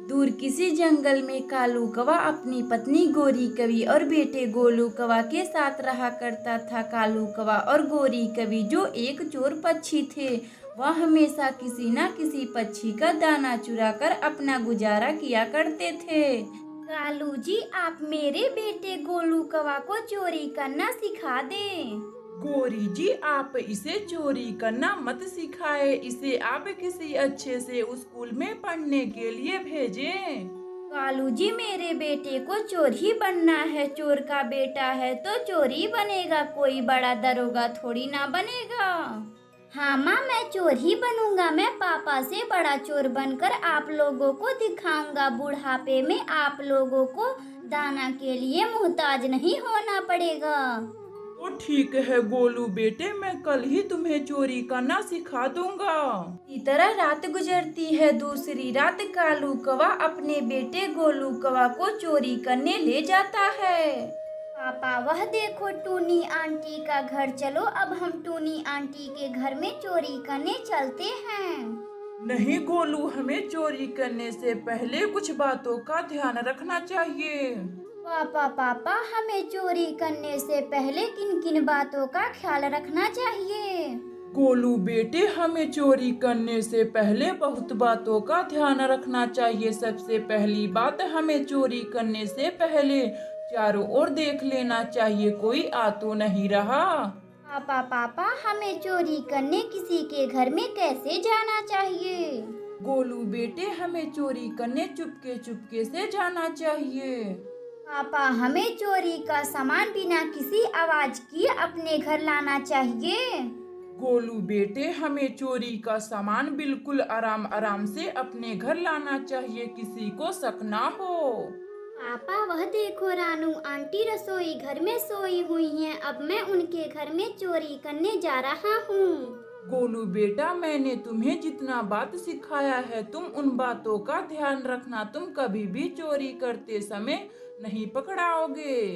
दूर किसी जंगल में कालू कौवा अपनी पत्नी गोरी कवि और बेटे गोलू कौवा के साथ रहा करता था। कालू कौवा और गोरी कवि जो एक चोर पक्षी थे, वह हमेशा किसी न किसी पक्षी का दाना चुरा कर अपना गुजारा किया करते थे। कालू जी, आप मेरे बेटे गोलू कौवा को चोरी करना सिखा दें। गोरी जी, आप इसे चोरी करना मत सिखाए, इसे आप किसी अच्छे से स्कूल में पढ़ने के लिए भेजें। कालू जी, मेरे बेटे को चोर ही बनना है। चोर का बेटा है तो चोर ही बनेगा, कोई बड़ा दरोगा थोड़ी ना बनेगा। हाँ माँ, मैं चोर ही बनूंगा। मैं पापा से बड़ा चोर बनकर आप लोगों को दिखाऊंगा। बुढ़ापे में आप लोगों को दाना के लिए मोहताज नहीं होना पड़ेगा। तो ठीक है गोलू बेटे, मैं कल ही तुम्हें चोरी करना सिखा दूंगा। इसी तरह रात गुजरती है। दूसरी रात कालू कौवा अपने बेटे गोलू कौवा को चोरी करने ले जाता है। पापा, वह देखो टूनी आंटी का घर, चलो अब हम टूनी आंटी के घर में चोरी करने चलते हैं। नहीं गोलू, हमें चोरी करने से पहले कुछ बातों का ध्यान रखना चाहिए। पापा, हमें चोरी करने से पहले किन किन बातों का ख्याल रखना चाहिए? गोलू बेटे, हमें चोरी करने से पहले बहुत बातों का ध्यान रखना चाहिए। सबसे पहली बात, हमें चोरी करने से पहले चारों ओर देख लेना चाहिए, कोई आ तो नहीं रहा। पापा, हमें चोरी करने किसी के घर में कैसे जाना चाहिए? गोलू बेटे, हमें चोरी करने चुपके चुपके से जाना चाहिए। पापा, हमें चोरी का सामान बिना किसी आवाज किए अपने घर लाना चाहिए। गोलू बेटे, हमें चोरी का सामान बिल्कुल आराम आराम से अपने घर लाना चाहिए, किसी को शक ना हो। पापा, वह देखो रानू आंटी रसोई घर में सोई हुई हैं। अब मैं उनके घर में चोरी करने जा रहा हूँ। गोलू बेटा, मैंने तुम्हें जितना बात सिखाया है, तुम उन बातों का ध्यान रखना। तुम कभी भी चोरी करते समय नहीं पकड़ाओगे।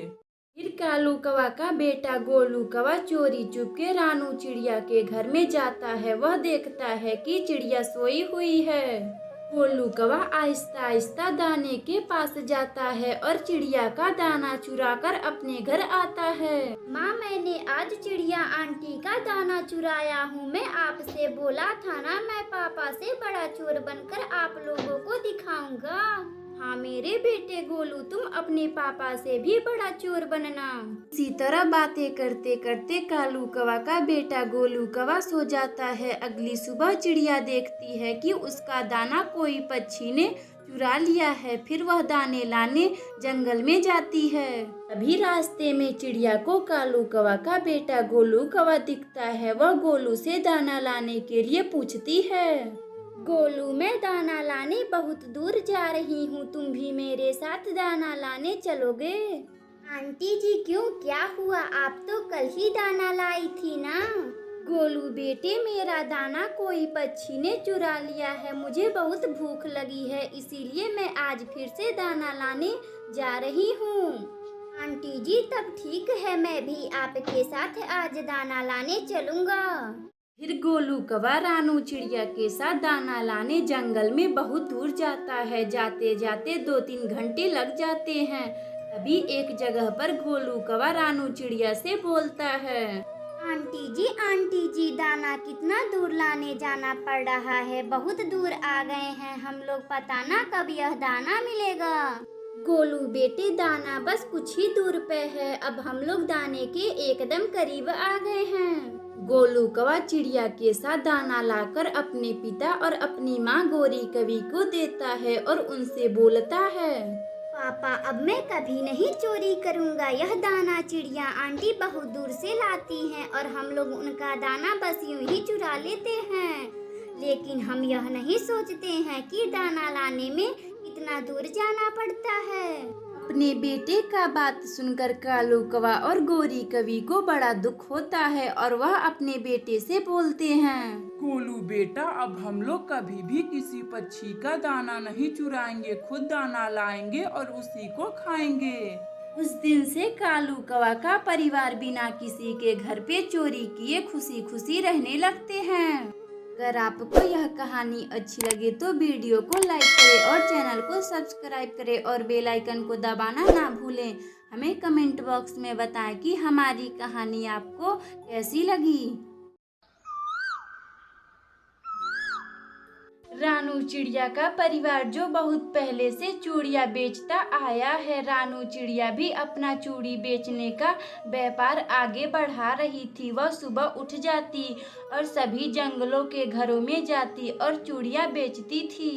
फिर कालू कौवा का बेटा गोलू कौवा चोरी चुपके रानू चिड़िया के घर में जाता है। वह देखता है कि चिड़िया सोई हुई है। गोलू कौवा आहिस्ता आहिस्ता दाने के पास जाता है और चिड़िया का दाना चुरा कर अपने घर आता है। माँ, मैंने आज चिड़िया आंटी का दाना चुराया हूँ। मैं आपसे बोला था ना, मैं पापा से बड़ा चोर बनकर आप लोगों को दिखाऊंगा। हाँ मेरे बेटे गोलू, तुम अपने पापा से भी बड़ा चोर बनना। इसी तरह बातें करते करते कालू कौवा का बेटा गोलू कौवा सो जाता है। अगली सुबह चिड़िया देखती है कि उसका दाना कोई पक्षी ने चुरा लिया है। फिर वह दाने लाने जंगल में जाती है। अभी रास्ते में चिड़िया को कालू कौवा का बेटा गोलू कौवा दिखता है। वह गोलू से दाना लाने के लिए पूछती है। गोलू, मैं दाना लाने बहुत दूर जा रही हूँ, तुम भी मेरे साथ दाना लाने चलोगे? आंटी जी, क्यों, क्या हुआ? आप तो कल ही दाना लाई थी ना। गोलू बेटे, मेरा दाना कोई पक्षी ने चुरा लिया है। मुझे बहुत भूख लगी है, इसीलिए मैं आज फिर से दाना लाने जा रही हूँ। आंटी जी, तब ठीक है, मैं भी आपके साथ आज दाना लाने चलूँगा। फिर गोलू कौवा रानू चिड़िया के साथ दाना लाने जंगल में बहुत दूर जाता है। जाते जाते 2-3 घंटे लग जाते हैं। तभी एक जगह पर गोलू कौवा रानू चिड़िया से बोलता है। आंटी जी, दाना कितना दूर लाने जाना पड़ रहा है। बहुत दूर आ गए हैं हम लोग, पता ना कब यह दाना मिलेगा। गोलू बेटे, दाना बस कुछ ही दूर पे है। अब हम लोग दाने के एकदम करीब आ गए हैं। गोलू कौवा चिड़िया के साथ दाना लाकर अपने पिता और अपनी माँ गोरी कवि को देता है और उनसे बोलता है। पापा, अब मैं कभी नहीं चोरी करूँगा। यह दाना चिड़िया आंटी बहुत दूर से लाती हैं और हम लोग उनका दाना बस यूं ही चुरा लेते हैं। लेकिन हम यह नहीं सोचते हैं कि दाना लाने में कितना दूर जाना पड़ता है। अपने बेटे का बात सुनकर कालू कौवा और गोरी कवि को बड़ा दुख होता है और वह अपने बेटे से बोलते हैं। गोलू बेटा, अब हम लोग कभी भी किसी पक्षी का दाना नहीं चुराएंगे, खुद दाना लाएंगे और उसी को खाएंगे। उस दिन से कालू कौवा का परिवार बिना किसी के घर पे चोरी किए खुशी खुशी रहने लगते हैं। अगर आपको यह कहानी अच्छी लगे तो वीडियो को लाइक करें और चैनल को सब्सक्राइब करें और बेल आइकन को दबाना ना भूलें। हमें कमेंट बॉक्स में बताएं कि हमारी कहानी आपको कैसी लगी। रानू चिड़िया का परिवार जो बहुत पहले से चूड़ियाँ बेचता आया है। रानू चिड़िया भी अपना चूड़ी बेचने का व्यापार आगे बढ़ा रही थी। वह सुबह उठ जाती और सभी जंगलों के घरों में जाती और चूड़ियाँ बेचती थी।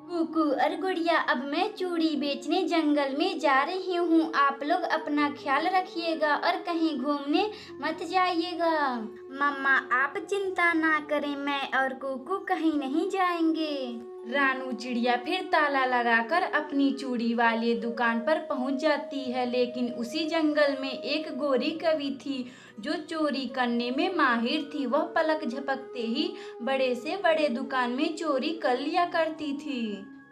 कुकू और गुड़िया, अब मैं चूड़ी बेचने जंगल में जा रही हूँ। आप लोग अपना ख्याल रखिएगा और कहीं घूमने मत जाइएगा। मम्मा आप चिंता ना करें, मैं और कुकू कहीं नहीं जाएंगे। रानू चिड़िया फिर ताला लगाकर अपनी चूड़ी वाले दुकान पर पहुंच जाती है। लेकिन उसी जंगल में एक गोरी कवि थी जो चोरी करने में माहिर थी। वह पलक झपकते ही बड़े से बड़े दुकान में चोरी कर लिया करती थी।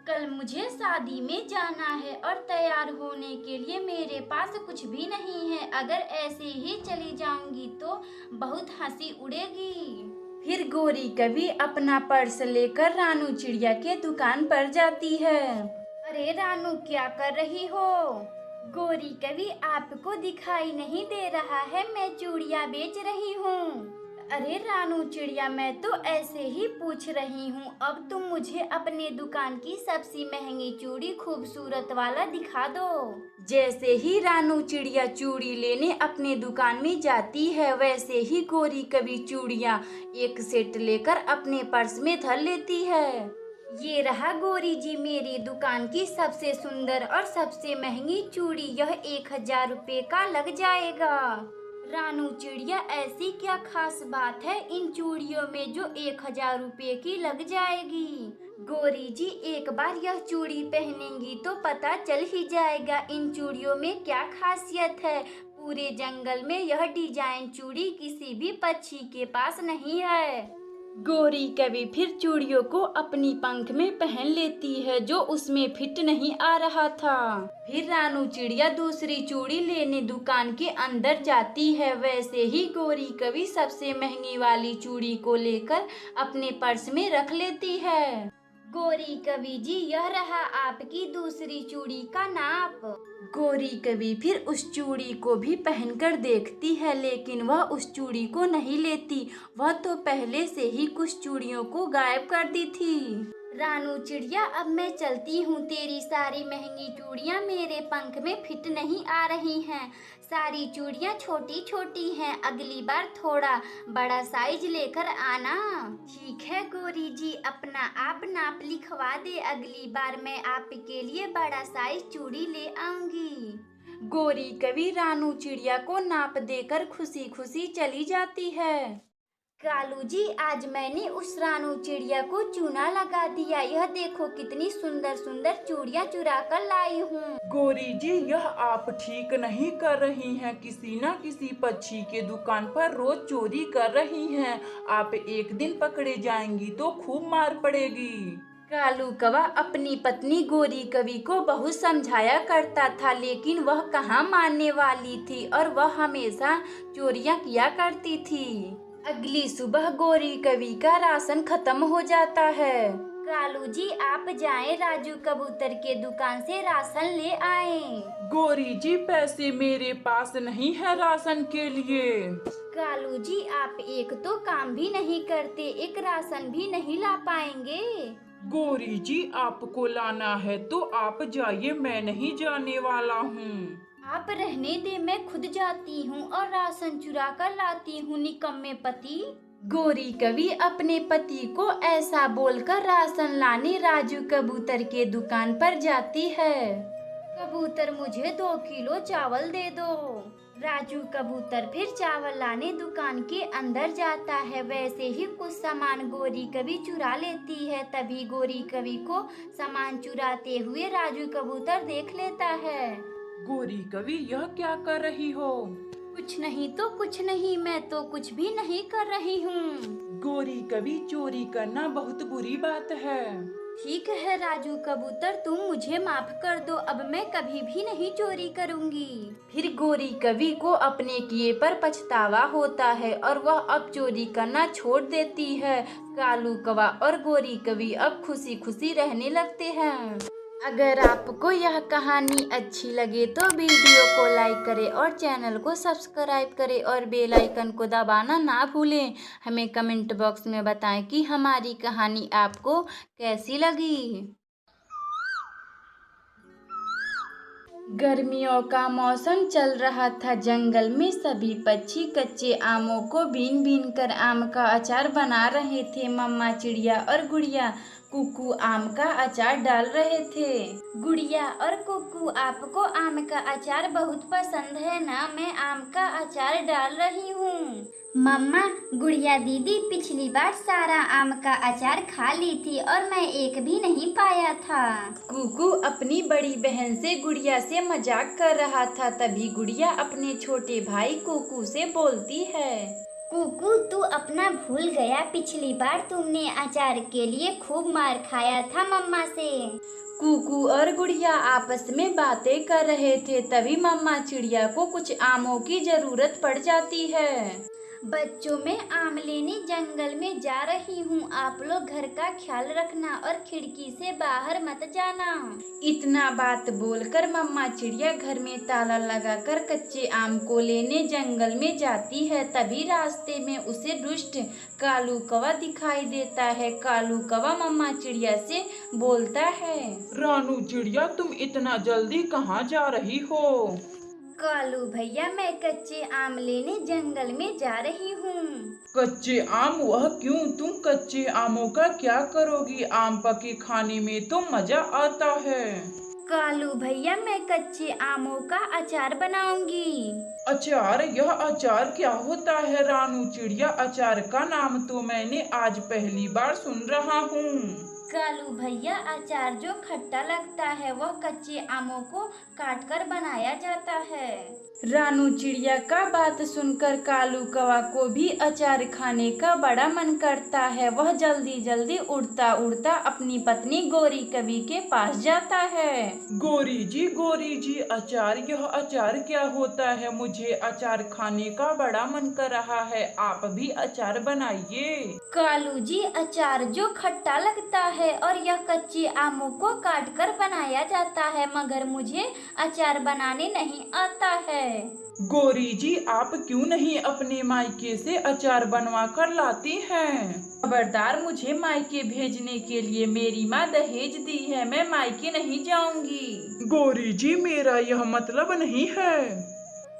कल मुझे शादी में जाना है और तैयार होने के लिए मेरे पास कुछ भी नहीं है। अगर ऐसे ही चली जाऊंगी तो बहुत हंसी उड़ेगी। फिर गोरी कवि अपना पर्स लेकर रानू चिड़िया के दुकान पर जाती है। अरे रानू, क्या कर रही हो? गोरी कवि, आपको दिखाई नहीं दे रहा है, मैं चूड़ियाँ बेच रही हूँ। अरे रानू चिड़िया, मैं तो ऐसे ही पूछ रही हूँ। अब तुम मुझे अपने दुकान की सबसे महंगी चूड़ी खूबसूरत वाला दिखा दो। जैसे ही रानू चिड़िया चूड़ी लेने अपने दुकान में जाती है, वैसे ही गोरी कवि चूड़ियाँ एक सेट लेकर अपने पर्स में धर लेती है। ये रहा गोरी जी, मेरी दुकान की सबसे सुंदर और सबसे महंगी चूड़ी। यह 1000 रुपये का लग जाएगा। रानू चिड़िया, ऐसी क्या खास बात है इन चूड़ियों में जो 1000 रुपये की लग जाएगी? गोरी जी, एक बार यह चूड़ी पहनेंगी तो पता चल ही जाएगा इन चूड़ियों में क्या खासियत है। पूरे जंगल में यह डिजाइन चूड़ी किसी भी पक्षी के पास नहीं है। गोरी कवि फिर चूड़ियों को अपनी पंख में पहन लेती है जो उसमें फिट नहीं आ रहा था। फिर रानू चिड़िया दूसरी चूड़ी लेने दुकान के अंदर जाती है। वैसे ही गोरी कवि सबसे महंगी वाली चूड़ी को लेकर अपने पर्स में रख लेती है। गोरी कवि जी, यह रहा आपकी दूसरी चूड़ी का नाप। गोरी कवि फिर उस चूड़ी को भी पहनकर देखती है, लेकिन वह उस चूड़ी को नहीं लेती। वह तो पहले से ही कुछ चूड़ियों को गायब कर दी थी। रानू चिड़िया, अब मैं चलती हूँ। तेरी सारी महंगी चूड़ियाँ मेरे पंख में फिट नहीं आ रही हैं। सारी चूड़ियाँ छोटी छोटी हैं। अगली बार थोड़ा बड़ा साइज लेकर आना। ठीक है गोरी जी, अपना आप नाप लिखवा दे। अगली बार मैं आपके लिए बड़ा साइज चूड़ी ले आऊंगी। गोरी कवि रानू चिड़िया को नाप देकर खुशी खुशी चली जाती है। कालू जी, आज मैंने उस रानू चिड़िया को चूना लगा दिया। यह देखो कितनी सुंदर सुंदर चूड़ियाँ चुरा कर लाई हूँ। गोरी जी, यह आप ठीक नहीं कर रही हैं। किसी न किसी पक्षी के दुकान पर रोज चोरी कर रही हैं। आप एक दिन पकड़े जाएंगी तो खूब मार पड़ेगी। कालू कौवा अपनी पत्नी गोरी कवि को बहुत समझाया करता था, लेकिन वह कहाँ मानने वाली थी और वह हमेशा चोरियाँ किया करती थी। अगली सुबह गोरी कवि का राशन खत्म हो जाता है। कालू जी, आप जाएं, राजू कबूतर के दुकान से राशन ले आएं। गोरी जी, पैसे मेरे पास नहीं है राशन के लिए। कालू जी, आप एक तो काम भी नहीं करते, एक राशन भी नहीं ला पाएंगे। गोरी जी, आपको लाना है तो आप जाइए, मैं नहीं जाने वाला हूँ। आप रहने दे, मैं खुद जाती हूँ और राशन चुरा कर लाती हूँ, निकम्मे पति। गोरी कवि अपने पति को ऐसा बोलकर राशन लाने राजू कबूतर के दुकान पर जाती है। कबूतर, मुझे 2 किलो चावल दे दो। राजू कबूतर फिर चावल लाने दुकान के अंदर जाता है। वैसे ही कुछ सामान गोरी कवि चुरा लेती है। तभी गोरी कवि को सामान चुराते हुए राजू कबूतर देख लेता है। गोरी कवि, यह क्या कर रही हो? कुछ नहीं तो कुछ नहीं, मैं तो कुछ भी नहीं कर रही हूँ। गोरी कवि, चोरी करना बहुत बुरी बात है। ठीक है राजू कबूतर, तुम मुझे माफ कर दो, अब मैं कभी भी नहीं चोरी करूंगी। फिर गोरी कवि को अपने किए पर पछतावा होता है और वह अब चोरी करना छोड़ देती है। कालू कौवा और गोरी कवि अब खुशी खुशी रहने लगते हैं। अगर आपको यह कहानी अच्छी लगे तो वीडियो को लाइक करें और चैनल को सब्सक्राइब करें और बेल आइकन को दबाना ना भूलें। हमें कमेंट बॉक्स में बताएं कि हमारी कहानी आपको कैसी लगी। गर्मियों का मौसम चल रहा था। जंगल में सभी पक्षी कच्चे आमों को बीन बीन कर आम का अचार बना रहे थे। मम्मा चिड़िया और गुड़िया कुकू आम का अचार डाल रहे थे। गुड़िया और कुकू, आपको आम का अचार बहुत पसंद है ना? मैं आम का अचार डाल रही हूँ। मम्मा, गुड़िया दीदी पिछली बार सारा आम का अचार खा ली थी और मैं एक भी नहीं पाया था। कुकू अपनी बड़ी बहन से गुड़िया से मजाक कर रहा था। तभी गुड़िया अपने छोटे भाई कुकू से बोलती है, कुकू तू अपना भूल गया, पिछली बार तुमने अचार के लिए खूब मार खाया था मम्मा से। कुकू और गुड़िया आपस में बातें कर रहे थे। तभी मम्मा चिड़िया को कुछ आमों की जरूरत पड़ जाती है। बच्चों, मैं आम लेने जंगल में जा रही हूँ। आप लोग घर का ख्याल रखना और खिड़की से बाहर मत जाना। इतना बात बोलकर मम्मा चिड़िया घर में ताला लगाकर कच्चे आम को लेने जंगल में जाती है। तभी रास्ते में उसे दुष्ट कालू कौवा दिखाई देता है। कालू कौवा मम्मा चिड़िया से बोलता है, रानू चिड़िया, तुम इतना जल्दी कहाँ जा रही हो? कालू भैया, मैं कच्चे आम लेने जंगल में जा रही हूँ। कच्चे आम? वह क्यों? तुम कच्चे आमों का क्या करोगी? आम पके खाने में तो मजा आता है। कालू भैया, मैं कच्चे आमों का अचार बनाऊंगी। अचार? यह अचार क्या होता है रानू चिड़िया? अचार का नाम तो मैंने आज पहली बार सुन रहा हूँ। कालू भैया, अचार जो खट्टा लगता है वह कच्चे आमों को काटकर बनाया जाता है। रानू चिड़िया का बात सुनकर कालू कौवा को भी अचार खाने का बड़ा मन करता है। वह जल्दी जल्दी उड़ता उड़ता अपनी पत्नी गोरी कवि के पास जाता है। गोरी जी, अचार? यह अचार क्या होता है? मुझे अचार खाने का बड़ा मन कर रहा है, आप भी अचार बनाइए। कालू जी, अचार जो खट्टा लगता है और यह कच्चे आमों को काटकर बनाया जाता है, मगर मुझे अचार बनाने नहीं आता है। गोरी जी, आप क्यों नहीं अपने मायके से अचार बनवा कर लाती हैं? खबरदार, मुझे मायके भेजने के लिए मेरी माँ दहेज दी है। मैं मायके नहीं जाऊंगी। गोरी जी, मेरा यह मतलब नहीं है।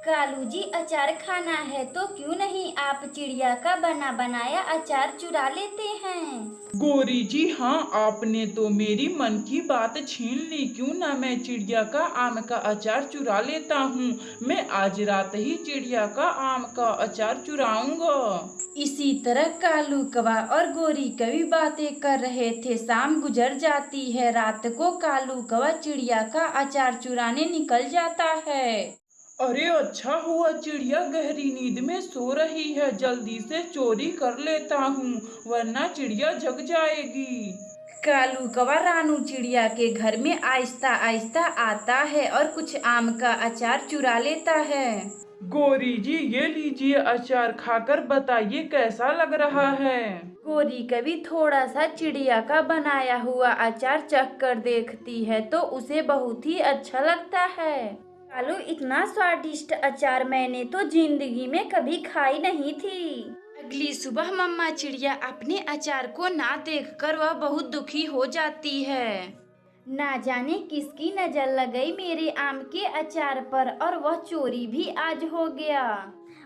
कालू जी, अचार खाना है तो क्यों नहीं आप चिड़िया का बना बनाया अचार चुरा लेते हैं। गोरी जी, हाँ, आपने तो मेरी मन की बात छीन ली। क्यों ना मैं चिड़िया का आम का अचार चुरा लेता हूँ। मैं आज रात ही चिड़िया का आम का अचार चुराऊंगा। इसी तरह कालू कौवा और गोरी कवि बातें कर रहे थे। शाम गुजर जाती है। रात को कालू कौवा चिड़िया का अचार चुराने निकल जाता है। अरे अच्छा हुआ, चिड़िया गहरी नींद में सो रही है। जल्दी से चोरी कर लेता हूँ, वरना चिड़िया जग जाएगी। कालू कौवा रानू चिड़िया के घर में आहिस्ता आहिस्ता आता है और कुछ आम का अचार चुरा लेता है। गोरी जी, ये लीजिए अचार, खाकर बताइए कैसा लग रहा है। गोरी कवि थोड़ा सा चिड़िया का बनाया हुआ अचार चख कर देखती है तो उसे बहुत ही अच्छा लगता है। कालू, इतना स्वादिष्ट अचार मैंने तो जिंदगी में कभी खाई नहीं थी। अगली सुबह मम्मा चिड़िया अपने अचार को ना देखकर वह बहुत दुखी हो जाती है। ना जाने किसकी नजर लग गई मेरे आम के अचार पर और वह चोरी भी आज हो गया।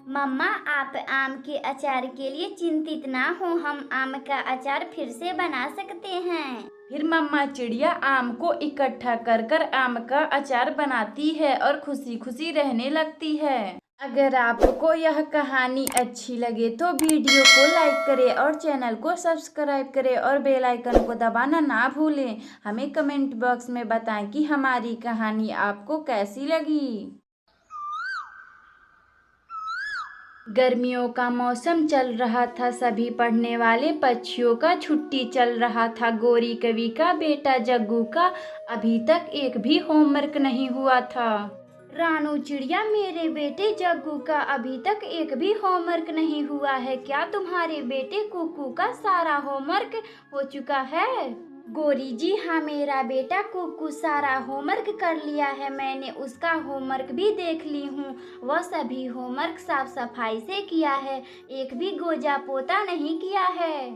मम्मा, आप आम के अचार के लिए चिंतित ना हो, हम आम का अचार फिर से बना सकते हैं। फिर मम्मा चिड़िया आम को इकट्ठा कर कर आम का अचार बनाती है और खुशी खुशी रहने लगती है। अगर आपको यह कहानी अच्छी लगे तो वीडियो को लाइक करें और चैनल को सब्सक्राइब करें और बेल आइकन को दबाना ना भूलें। हमें कमेंट बॉक्स में बताएं कि हमारी कहानी आपको कैसी लगी। गर्मियों का मौसम चल रहा था, सभी पढ़ने वाले बच्चियों का छुट्टी चल रहा था। गौरी कवि का बेटा जग्गू का अभी तक एक भी होमवर्क नहीं हुआ था। रानू चिड़िया, मेरे बेटे जग्गू का अभी तक एक भी होमवर्क नहीं हुआ है। क्या तुम्हारे बेटे कुकू का सारा होमवर्क हो चुका है? गौरी जी, हाँ, मेरा बेटा कुकू सारा होमवर्क कर लिया है। मैंने उसका होमवर्क भी देख ली हूँ। वह सभी होमवर्क साफ सफाई से किया है, एक भी गोजा पोता नहीं किया है।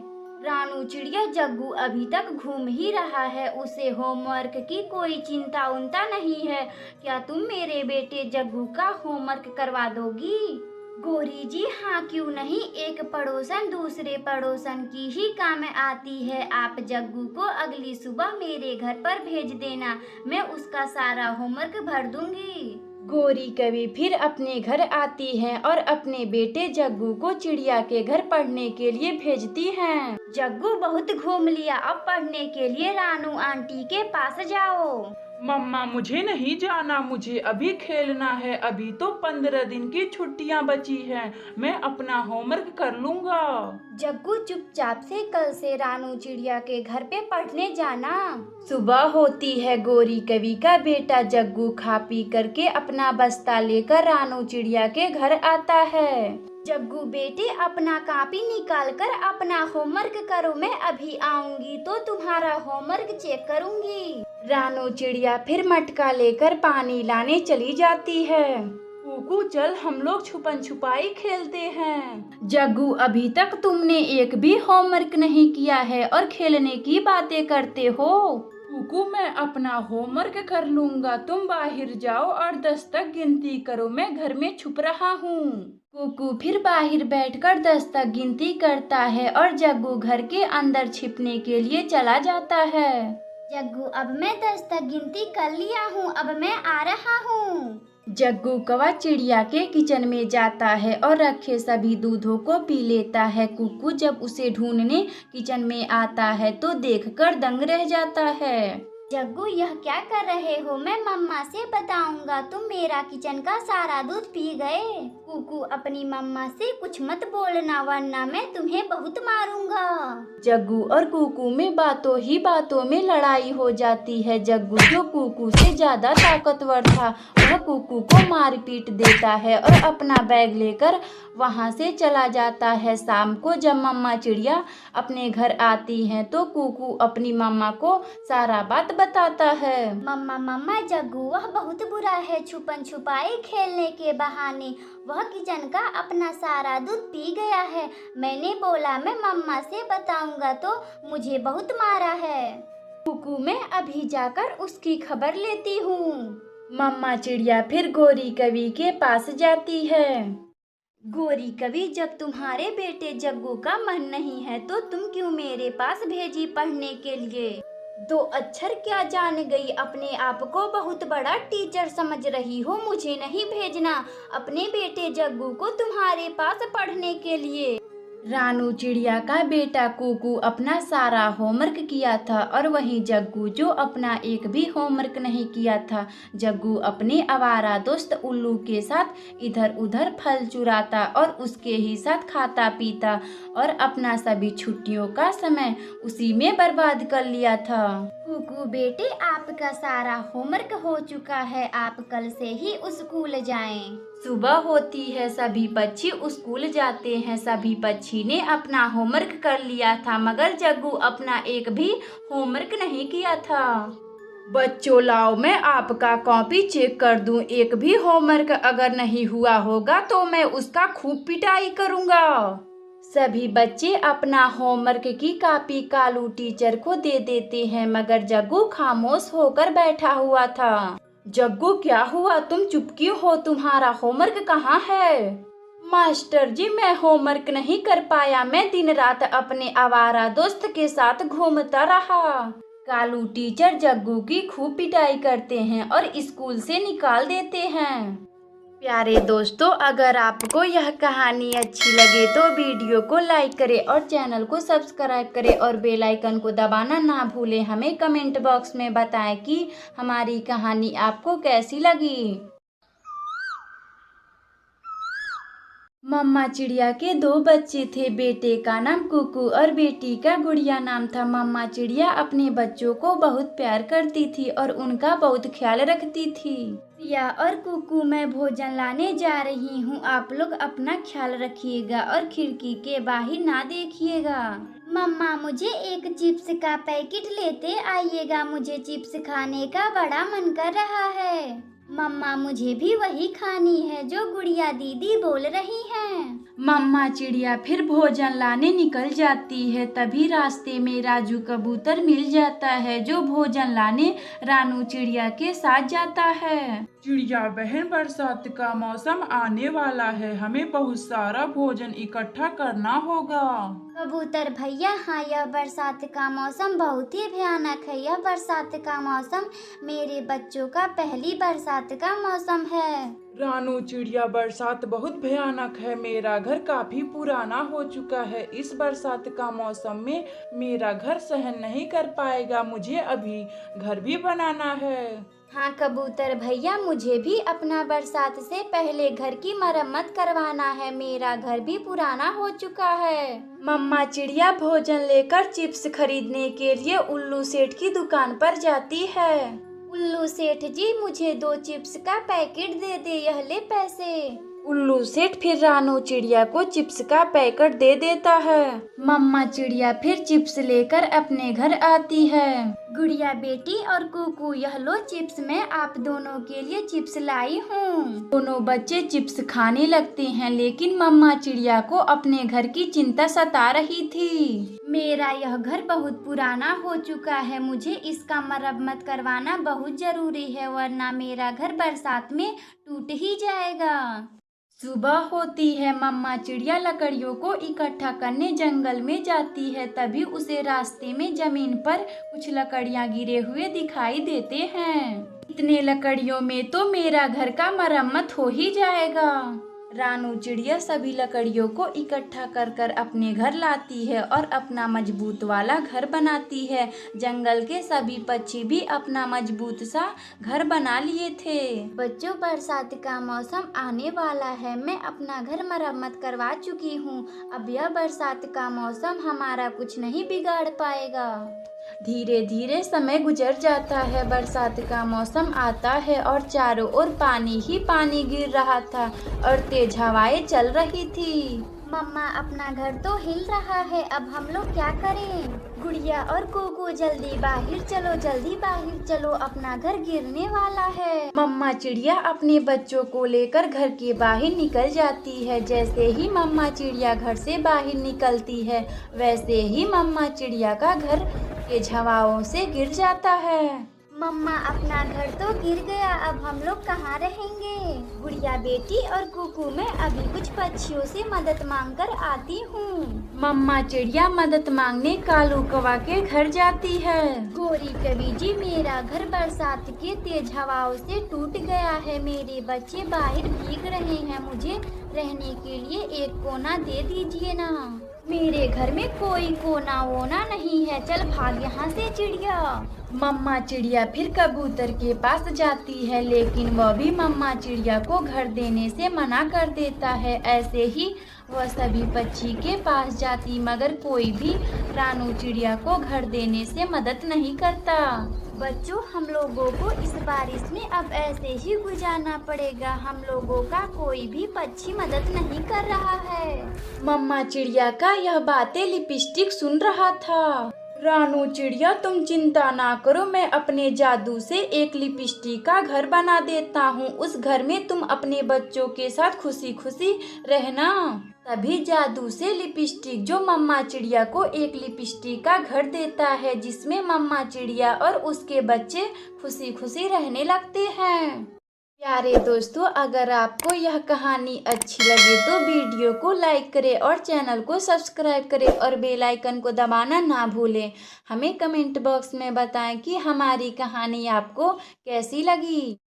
रानू चिड़िया, जग्गू अभी तक घूम ही रहा है, उसे होमवर्क की कोई चिंता उनता नहीं है। क्या तुम मेरे बेटे जग्गू का होमवर्क करवा दोगी? गौरी जी, हाँ, क्यों नहीं। एक पड़ोसन दूसरे पड़ोसन की ही काम आती है। आप जग्गू को अगली सुबह मेरे घर पर भेज देना, मैं उसका सारा होमवर्क भर दूंगी। गौरी कवि फिर अपने घर आती है और अपने बेटे जग्गू को चिड़िया के घर पढ़ने के लिए भेजती हैं। जग्गू, बहुत घूम लिया, अब पढ़ने के लिए रानू आंटी के पास जाओ। मम्मा, मुझे नहीं जाना, मुझे अभी खेलना है। अभी तो 15 दिन की छुट्टियां बची हैं, मैं अपना होमवर्क कर लूंगा। जग्गू, चुपचाप से कल से रानू चिड़िया के घर पे पढ़ने जाना। सुबह होती है, गौरी कवि का बेटा जग्गू खा पी करके अपना बस्ता लेकर रानू चिड़िया के घर आता है। जग्गू बेटे, अपना कॉपी निकाल कर अपना होमवर्क करो, मैं अभी आऊंगी तो तुम्हारा होमवर्क चेक करूंगी। रानू चिड़िया फिर मटका लेकर पानी लाने चली जाती है। कुकू, चल हम लोग छुपन छुपाई खेलते हैं। जग्गू, अभी तक तुमने एक भी होमवर्क नहीं किया है और खेलने की बातें करते हो। कुकू, मैं अपना होमवर्क कर लूंगा, तुम बाहर जाओ और 10 तक गिनती करो, मैं घर में छुप रहा हूँ। कुकू फिर बाहर बैठकर 10 तक गिनती करता है और जग्गू घर के अंदर छिपने के लिए चला जाता है। जग्गू, अब मैं 10 तक गिनती कर लिया हूँ, अब मैं आ रहा हूँ। जग्गू कौवा चिड़िया के किचन में जाता है और रखे सभी दूधों को पी लेता है। कुकू जब उसे ढूंढने किचन में आता है तो देखकर दंग रह जाता है। जग्गू, यह क्या कर रहे हो? मैं मम्मा से बताऊंगा, तुम मेरा किचन का सारा दूध पी गए। कुकू, अपनी मम्मा से कुछ मत बोलना वरना मैं तुम्हें बहुत मारूंगा। जग्गू और कुकू में बातों ही बातों में लड़ाई हो जाती है। जग्गू, जो कुकू से ज्यादा ताकतवर था, वह कुकू को मार पीट देता है और अपना बैग लेकर वहां से चला जाता है। शाम को जब मम्मा चिड़िया अपने घर आती हैं तो कुकू अपनी मम्मा को सारा बात बताता है। मम्मा, जग्गू वह बहुत बुरा है, छुपन छुपाई खेलने के बहाने वह किचन का अपना सारा दूध पी गया है। मैंने बोला मैं मम्मा से बताऊंगा तो मुझे बहुत मारा है। कुकू, मैं अभी जाकर उसकी खबर लेती हूँ। मम्मा चिड़िया फिर गौरी कवि के पास जाती है। गौरी कवि, जब तुम्हारे बेटे जग्गू का मन नहीं है तो तुम क्यों मेरे पास भेजी पढ़ने के लिए? 2 अक्षर क्या जान गई, अपने आप को बहुत बड़ा टीचर समझ रही हो। मुझे नहीं भेजना अपने बेटे जग्गू को तुम्हारे पास पढ़ने के लिए। रानू चिड़िया का बेटा कुकू अपना सारा होमवर्क किया था और वहीं जग्गू जो अपना एक भी होमवर्क नहीं किया था। जग्गू अपने आवारा दोस्त उल्लू के साथ इधर उधर फल चुराता और उसके ही साथ खाता पीता और अपना सभी छुट्टियों का समय उसी में बर्बाद कर लिया था। कुकू बेटे, आपका सारा होमवर्क हो चुका है, आप कल से ही स्कूल जाएं। सुबह होती है, सभी पक्षी स्कूल जाते हैं। सभी पक्षी ने अपना होमवर्क कर लिया था मगर जग्गू अपना एक भी होमवर्क नहीं किया था। बच्चों, लाओ मैं आपका कॉपी चेक कर दूं। एक भी होमवर्क अगर नहीं हुआ होगा तो मैं उसका खूब पिटाई करूंगा। सभी बच्चे अपना होमवर्क की कॉपी कालू टीचर को दे देते हैं मगर जग्गू खामोश होकर बैठा हुआ था। जग्गू, क्या हुआ? तुम चुप क्यों हो? तुम्हारा होमवर्क कहाँ है? मास्टर जी, मैं होमवर्क नहीं कर पाया, मैं दिन रात अपने आवारा दोस्त के साथ घूमता रहा। कालू टीचर जग्गू की खूब पिटाई करते हैं और स्कूल से निकाल देते हैं। प्यारे दोस्तों, अगर आपको यह कहानी अच्छी लगे तो वीडियो को लाइक करें और चैनल को सब्सक्राइब करें और बेल आइकन को दबाना ना भूलें। हमें कमेंट बॉक्स में बताएं कि हमारी कहानी आपको कैसी लगी। मम्मा चिड़िया के 2 बच्चे थे। बेटे का नाम कुकू और बेटी का गुड़िया नाम था। मम्मा चिड़िया अपने बच्चों को बहुत प्यार करती थी और उनका बहुत ख्याल रखती थी। प्रिया और कुकू, मैं भोजन लाने जा रही हूँ। आप लोग अपना ख्याल रखिएगा और खिड़की के बाहर ना देखिएगा। मम्मा, मुझे एक चिप्स का पैकेट लेते आइएगा। मुझे चिप्स खाने का बड़ा मन कर रहा है। मम्मा, मुझे भी वही खानी है जो गुड़िया दीदी बोल रही हैं। मम्मा चिड़िया फिर भोजन लाने निकल जाती है। तभी रास्ते में राजू कबूतर मिल जाता है जो भोजन लाने रानू चिड़िया के साथ जाता है। चिड़िया बहन, बरसात का मौसम आने वाला है, हमें बहुत सारा भोजन इकट्ठा करना होगा। कबूतर भैया, हाँ, यह बरसात का मौसम बहुत ही भयानक है। यह बरसात का मौसम मेरे बच्चों का पहली बरसात का मौसम है। रानू चिड़िया, बरसात बहुत भयानक है। मेरा घर काफी पुराना हो चुका है। इस बरसात का मौसम में मेरा घर सहन नहीं कर पाएगा। मुझे अभी घर भी बनाना है। हाँ कबूतर भैया, मुझे भी अपना बरसात से पहले घर की मरम्मत करवाना है। मेरा घर भी पुराना हो चुका है। मम्मा चिड़िया भोजन लेकर चिप्स खरीदने के लिए उल्लू सेठ की दुकान पर जाती है। उल्लू सेठ जी, मुझे 2 चिप्स का पैकेट दे दे, यह ले पैसे। उल्लू सेठ फिर रानू चिड़िया को चिप्स का पैकेट दे देता है। मम्मा चिड़िया फिर चिप्स लेकर अपने घर आती है। गुड़िया बेटी और कुकू, यह लो चिप्स, मैं आप दोनों के लिए चिप्स लाई हूँ। दोनों बच्चे चिप्स खाने लगते हैं, लेकिन मम्मा चिड़िया को अपने घर की चिंता सता रही थी। मेरा यह घर बहुत पुराना हो चुका है। मुझे इसका मरम्मत करवाना बहुत जरूरी है, वरना मेरा घर बरसात में टूट ही जाएगा। सुबह होती है। मम्मा चिड़िया लकड़ियों को इकट्ठा करने जंगल में जाती है। तभी उसे रास्ते में जमीन पर कुछ लकड़ियां गिरे हुए दिखाई देते हैं। इतने लकड़ियों में तो मेरा घर का मरम्मत हो ही जाएगा। रानू चिड़िया सभी लकड़ियों को इकट्ठा कर कर अपने घर लाती है और अपना मजबूत वाला घर बनाती है। जंगल के सभी पक्षी भी अपना मजबूत सा घर बना लिए थे। बच्चों, बरसात का मौसम आने वाला है। मैं अपना घर मरम्मत करवा चुकी हूँ। अब यह बरसात का मौसम हमारा कुछ नहीं बिगाड़ पाएगा। धीरे धीरे समय गुजर जाता है। बरसात का मौसम आता है और चारों ओर पानी ही पानी गिर रहा था और तेज हवाएं चल रही थी। मम्मा, अपना घर तो हिल रहा है, अब हम लोग क्या करें? गुड़िया और कुकू, जल्दी बाहर चलो, जल्दी बाहर चलो, अपना घर गिरने वाला है। मम्मा चिड़िया अपने बच्चों को लेकर घर के बाहर निकल जाती है। जैसे ही मम्मा चिड़िया घर से बाहर निकलती है, वैसे ही मम्मा चिड़िया का घर तेज हवाओं से गिर जाता है। मम्मा, अपना घर तो गिर गया, अब हम लोग कहाँ रहेंगे? गुड़िया बेटी और कुकू, मैं अभी कुछ पक्षियों से मदद मांगकर आती हूँ। मम्मा चिड़िया मदद मांगने कालू कौवा के घर जाती है। गोरी कवि जी, मेरा घर बरसात के तेज हवाओं से टूट गया है। मेरे बच्चे बाहर भीग रहे हैं, मुझे रहने के लिए एक कोना दे दीजिए ना। मेरे घर में कोई कोना वोना नहीं है, चल भाग यहाँ से चिड़िया। मम्मा चिड़िया फिर कबूतर के पास जाती है, लेकिन वह भी मम्मा चिड़िया को घर देने से मना कर देता है। ऐसे ही वह सभी पक्षी के पास जाती, मगर कोई भी रानू चिड़िया को घर देने से मदद नहीं करता। बच्चों, हम लोगों को इस बारिश में अब ऐसे ही गुजारना पड़ेगा। हम लोगों का कोई भी पक्षी मदद नहीं कर रहा है। मम्मा चिड़िया का यह बातें लिपस्टिक सुन रहा था। रानू चिड़िया, तुम चिंता ना करो, मैं अपने जादू से एक लिपस्टिक का घर बना देता हूँ। उस घर में तुम अपने बच्चों के साथ खुशी खुशी रहना। तभी जादू से लिपस्टिक जो मम्मा चिड़िया को एक लिपस्टिक का घर देता है, जिसमें मम्मा चिड़िया और उसके बच्चे खुशी खुशी रहने लगते हैं। प्यारे दोस्तों, अगर आपको यह कहानी अच्छी लगे तो वीडियो को लाइक करें और चैनल को सब्सक्राइब करें और बेल आइकन को दबाना ना भूलें। हमें कमेंट बॉक्स में बताएं कि हमारी कहानी आपको कैसी लगी।